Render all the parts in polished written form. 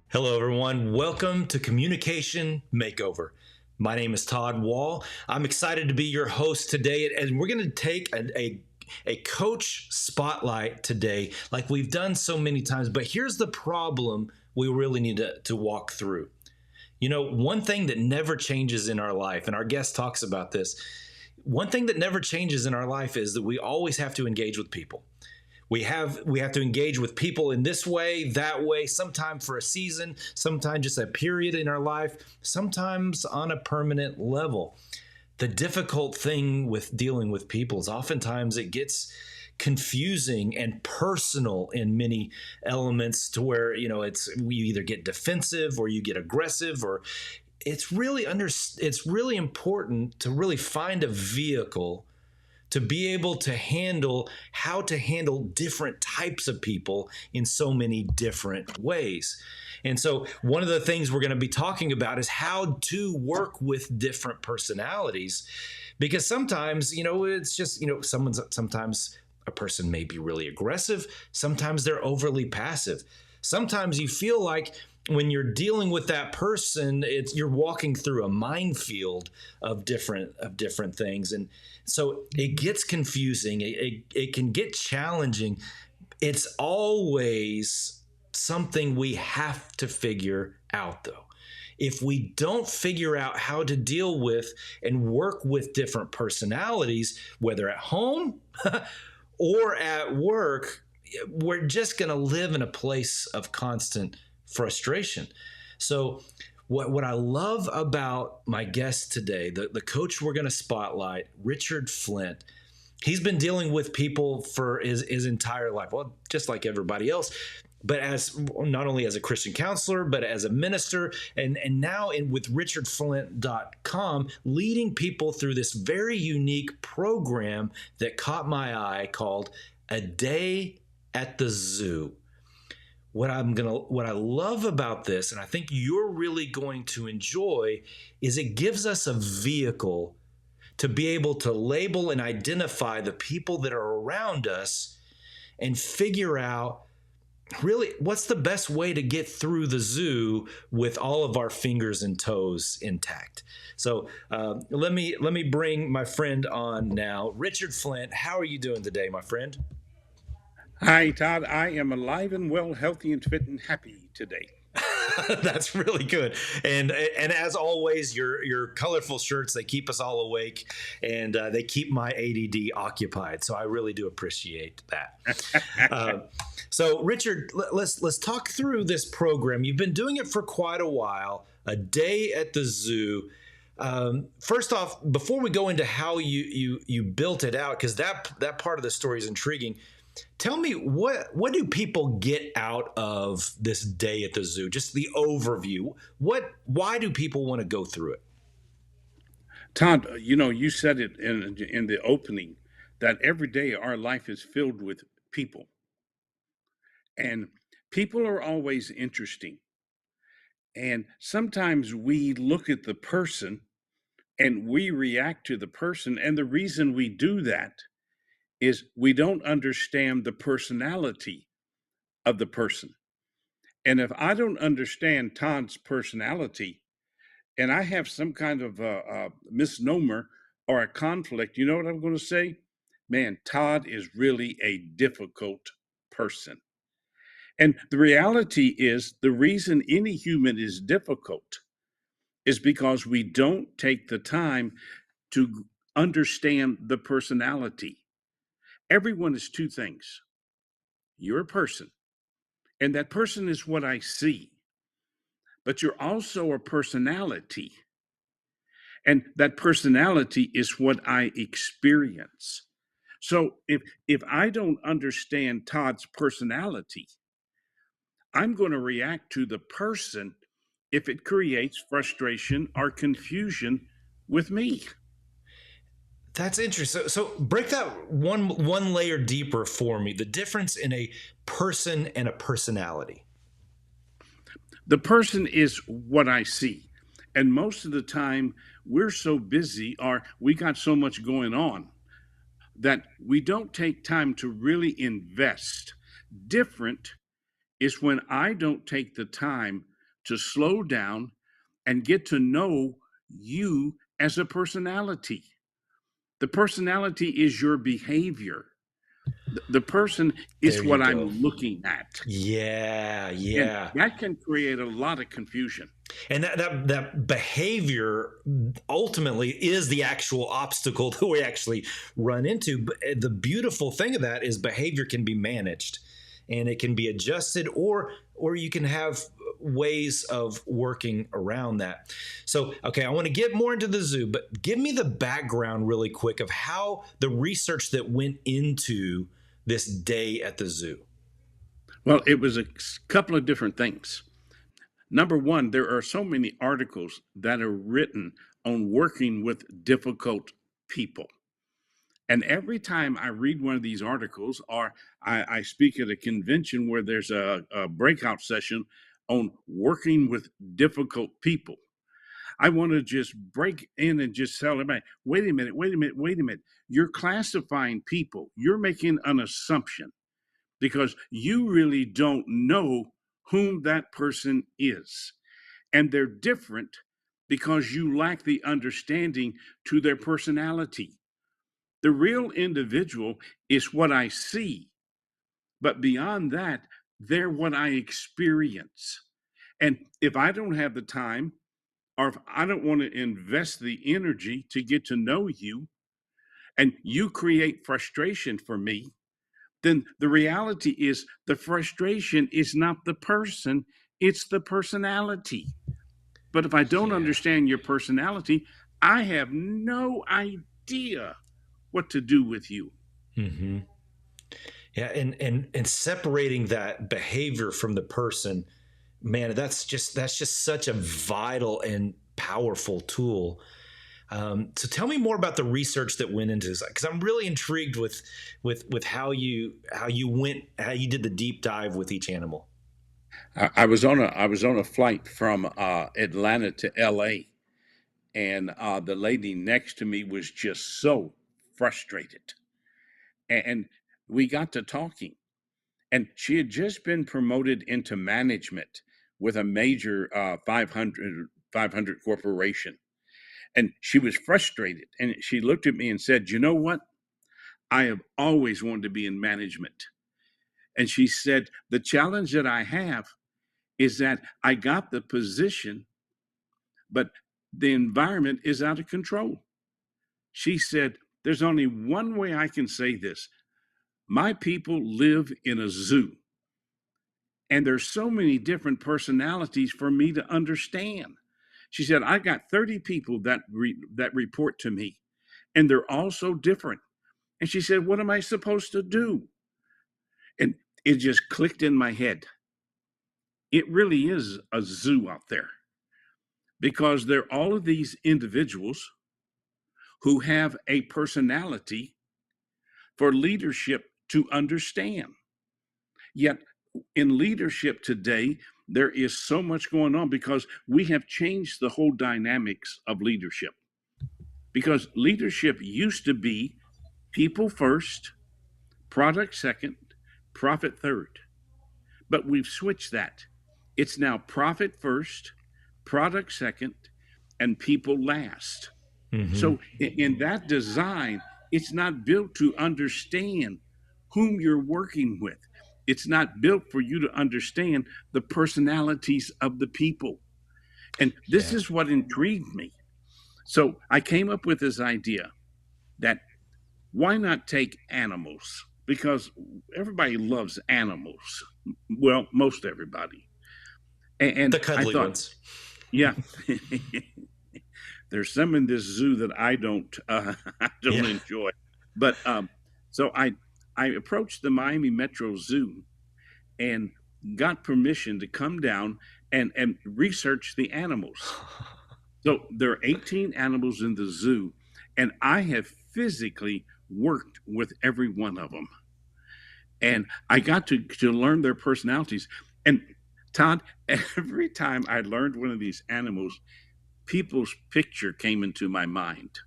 Hello, everyone. Welcome to Communication Makeover. My name is Todd Wall. I'm excited to be your host today, and we're going to take a coach spotlight today, like we've done so many times. But here's the problem we really need to walk through. You know, one thing that never changes in our life, and our guest talks about this, one thing that never changes in our life is that we always have to engage with people. We have to engage with people in this way, that way, sometimes for a season, sometimes just a period in our life, sometimes on a permanent level. The difficult thing with dealing with people is oftentimes it gets confusing and personal in many elements to where, it's we either get defensive or you get aggressive, or it's really important to really find a vehicle to be able to handle how to handle different types of people in so many different ways. And so, one of the things we're going to be talking about is how to work with different personalities, because sometimes, it's just, sometimes a person may be really aggressive, sometimes they're overly passive. Sometimes you feel like when you're dealing with that person, you're walking through a minefield of different things, and so it gets confusing. It can get challenging. It's always something we have to figure out, though. If we don't figure out how to deal with and work with different personalities, whether at home or at work, we're just going to live in a place of constant frustration. So, what I love about my guest today, the coach we're going to spotlight, Richard Flint, he's been dealing with people for his entire life. Well, just like everybody else, but as not only as a Christian counselor, but as a minister, and now with richardflint.com, leading people through this very unique program that caught my eye called A Day at the Zoo. What I love about this, and I think you're really going to enjoy, is it gives us a vehicle to be able to label and identify the people that are around us and figure out really what's the best way to get through the zoo with all of our fingers and toes intact. So let me bring my friend on now. Richard Flint, how are you doing today, my friend? Hi, Todd. I am alive and well, healthy and fit and happy today. That's really good. And as always, your colorful shirts, they keep us all awake, and they keep my ADD occupied. So I really do appreciate that. Uh, so Richard, let's talk through this program. You've been doing it for quite a while. A Day at the Zoo. First off, before we go into how you built it out, because that part of the story is intriguing. Tell me, what do people get out of this day at the zoo? Just the overview. Why do people want to go through it? Todd, you said it in the opening that every day our life is filled with people, and people are always interesting. And sometimes we look at the person and we react to the person. And the reason we do that is we don't understand the personality of the person. And if I don't understand Todd's personality, and I have some kind of a misnomer or a conflict, you know what I'm going to say? Man, Todd is really a difficult person. And the reality is, the reason any human is difficult is because we don't take the time to understand the personality. Everyone is two things. You're a person, and that person is what I see, but you're also a personality. And that personality is what I experience. So if I don't understand Todd's personality, I'm going to react to the person if it creates frustration or confusion with me. That's interesting. So break that one layer deeper for me. The difference in a person and a personality. The person is what I see. And most of the time, we're so busy or we got so much going on that we don't take time to really invest. Different is when I don't take the time to slow down and get to know you as a personality. The personality is your behavior. The person There is you what go. I'm looking at. Yeah, And yeah. that can create a lot of confusion. And that behavior ultimately is the actual obstacle that we actually run into. But the beautiful thing of that is behavior can be managed and it can be adjusted, or you can have ways of working around that. So, okay, I want to get more into the zoo, but give me the background really quick of how the research that went into this day at the zoo. Well, it was a couple of different things. Number one, there are so many articles that are written on working with difficult people. And every time I read one of these articles, or I speak at a convention where there's a breakout session on working with difficult people, I want to just break in and just tell everybody, wait a minute, wait a minute, wait a minute. You're classifying people, you're making an assumption because you really don't know whom that person is. And they're different because you lack the understanding to their personality. The real individual is what I see, but beyond that, they're what I experience. And if I don't have the time, or if I don't want to invest the energy to get to know you, and you create frustration for me, then the reality is the frustration is not the person, it's the personality. But if I don't Yeah. understand your personality, I have no idea what to do with you. Mm-hmm. Yeah, and separating that behavior from the person, man, that's just such a vital and powerful tool. So tell me more about the research that went into this, because I'm really intrigued with how you did the deep dive with each animal. I was on a flight from Atlanta to L.A. and the lady next to me was just so frustrated, and we got to talking, and she had just been promoted into management with a major 500 corporation, and she was frustrated, and she looked at me and said, "You know what? I have always wanted to be in management." And she said, "The challenge that I have is that I got the position, but the environment is out of control." She said, "There's only one way I can say this. My people live in a zoo, and there's so many different personalities for me to understand." She said, "I got 30 people that report to me, and they're all so different." And she said, "What am I supposed to do?" And it just clicked in my head. It really is a zoo out there because there are all of these individuals who have a personality for leadership to understand. Yet in leadership today, there is so much going on because we have changed the whole dynamics of leadership. Because leadership used to be people first, product second, profit third. But we've switched that. It's now profit first, product second, and people last. Mm-hmm. So in that design, it's not built to understand whom you're working with. It's not built for you to understand the personalities of the people. And this Yeah. is what intrigued me. So I came up with this idea that why not take animals? Because everybody loves animals. Well, most everybody. And The I cuddly thought, ones. yeah, there's some in this zoo that I don't I don't Yeah. enjoy. But so I approached the Miami Metro Zoo and got permission to come down and research the animals. So there are 18 animals in the zoo, and I have physically worked with every one of them. And I got to learn their personalities. And Todd, every time I learned one of these animals, people's picture came into my mind.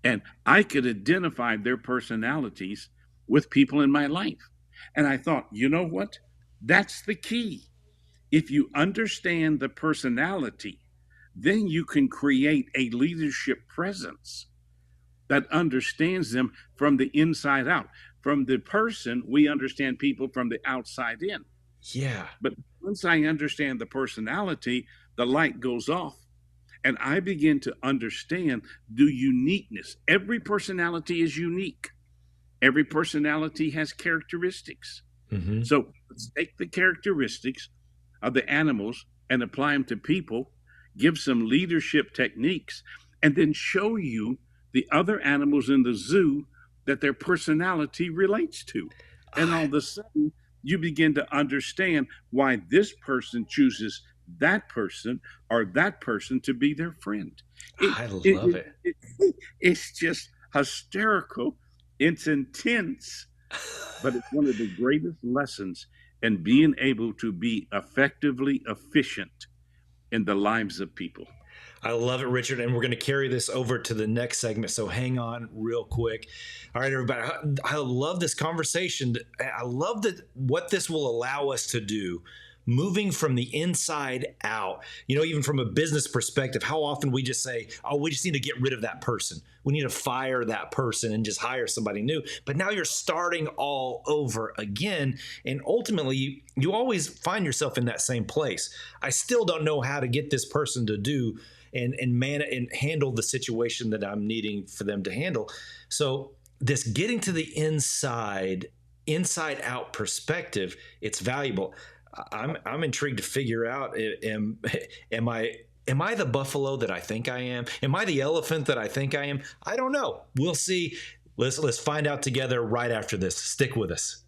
And I could identify their personalities with people in my life. And I thought, you know what? That's the key. If you understand the personality, then you can create a leadership presence that understands them from the inside out. From the person, we understand people from the outside in. Yeah. But once I understand the personality, the light goes off and I begin to understand the uniqueness. Every personality is unique. Every personality has characteristics. Hmm. So let's take the characteristics of the animals and apply them to people, give some leadership techniques, and then show you the other animals in the zoo that their personality relates to. And all of a sudden, you begin to understand why this person chooses that person or that person to be their friend. It, I it, love it, it. it's just hysterical. It's intense, but it's one of the greatest lessons in being able to be effectively efficient in the lives of people. I love it, Richard. And we're going to carry this over to the next segment. So hang on real quick. All right, everybody. I love this conversation. I love what this will allow us to do. Moving from the inside out, even from a business perspective, how often we just say, oh, we just need to get rid of that person. We need to fire that person and just hire somebody new. But now you're starting all over again. And ultimately, you always find yourself in that same place. I still don't know how to get this person to do and handle the situation that I'm needing for them to handle. So this getting to the inside out perspective, it's valuable. I'm intrigued to figure out, am I the buffalo that I think I am? Am I the elephant that I think I am? I don't know. We'll see. Let's find out together right after this. Stick with us.